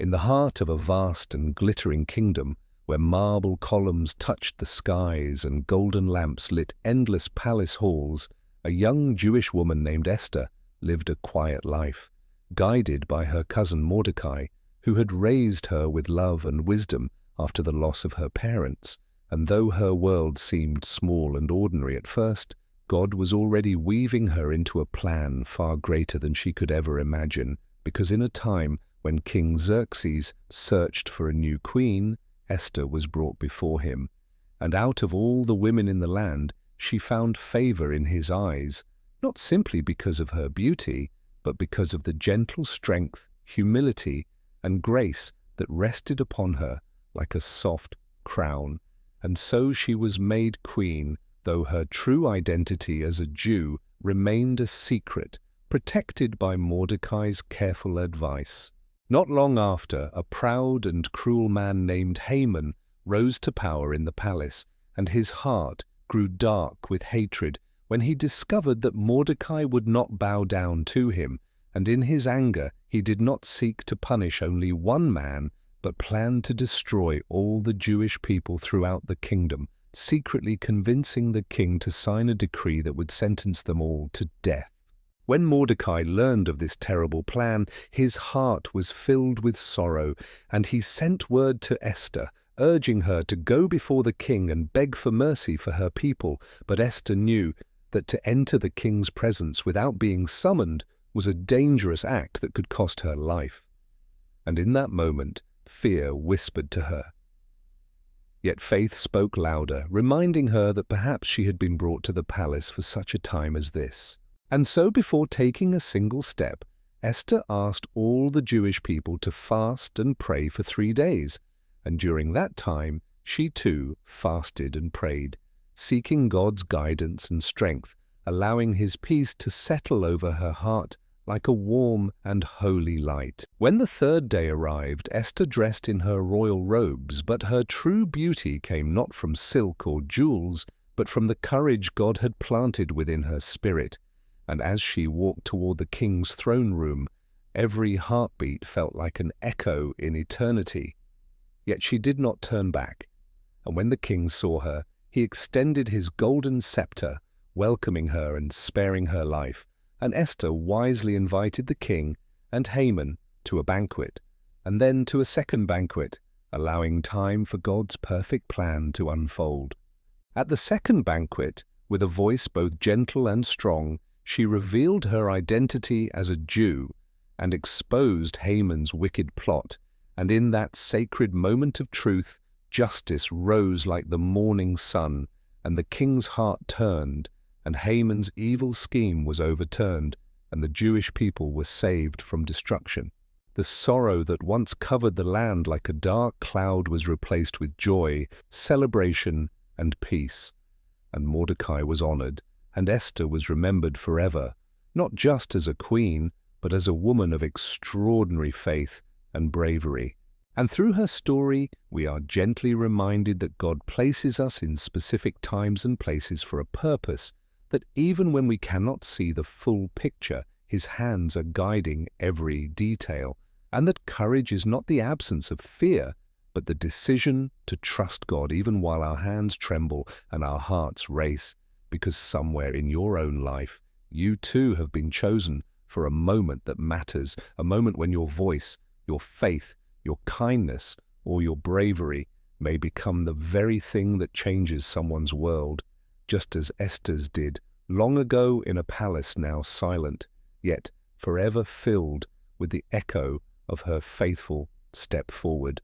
In the heart of a vast and glittering kingdom, where marble columns touched the skies and golden lamps lit endless palace halls, a young Jewish woman named Esther lived a quiet life, guided by her cousin Mordecai, who had raised her with love and wisdom after the loss of her parents. And though her world seemed small and ordinary at first, God was already weaving her into a plan far greater than she could ever imagine, because in a time when King Xerxes searched for a new queen, Esther was brought before him. And out of all the women in the land, she found favor in his eyes, not simply because of her beauty, but because of the gentle strength, humility, and grace that rested upon her like a soft crown. And so she was made queen, though her true identity as a Jew remained a secret, protected by Mordecai's careful advice. Not long after, a proud and cruel man named Haman rose to power in the palace, and his heart grew dark with hatred when he discovered that Mordecai would not bow down to him, and in his anger he did not seek to punish only one man, but planned to destroy all the Jewish people throughout the kingdom, secretly convincing the king to sign a decree that would sentence them all to death. When Mordecai learned of this terrible plan, his heart was filled with sorrow, and he sent word to Esther, urging her to go before the king and beg for mercy for her people. But Esther knew that to enter the king's presence without being summoned was a dangerous act that could cost her life. And in that moment, fear whispered to her. Yet faith spoke louder, reminding her that perhaps she had been brought to the palace for such a time as this. And so before taking a single step, Esther asked all the Jewish people to fast and pray for 3 days. And during that time, she too fasted and prayed, seeking God's guidance and strength, allowing His peace to settle over her heart like a warm and holy light. When the 3rd day arrived, Esther dressed in her royal robes, but her true beauty came not from silk or jewels, but from the courage God had planted within her spirit. And as she walked toward the king's throne room, every heartbeat felt like an echo in eternity. Yet she did not turn back. And when the king saw her, he extended his golden scepter, welcoming her and sparing her life. And Esther wisely invited the king and Haman to a banquet, and then to a second banquet, allowing time for God's perfect plan to unfold. At the second banquet, with a voice both gentle and strong, she revealed her identity as a Jew and exposed Haman's wicked plot. And in that sacred moment of truth, justice rose like the morning sun, and the king's heart turned, and Haman's evil scheme was overturned, and the Jewish people were saved from destruction. The sorrow that once covered the land like a dark cloud was replaced with joy, celebration, and peace. And Mordecai was honored, and Esther was remembered forever, not just as a queen, but as a woman of extraordinary faith and bravery. And through her story, we are gently reminded that God places us in specific times and places for a purpose, that even when we cannot see the full picture, His hands are guiding every detail, and that courage is not the absence of fear, but the decision to trust God even while our hands tremble and our hearts race, because somewhere in your own life, you too have been chosen for a moment that matters, a moment when your voice, your faith, your kindness, or your bravery may become the very thing that changes someone's world, just as Esther's did, long ago in a palace now silent, yet forever filled with the echo of her faithful step forward.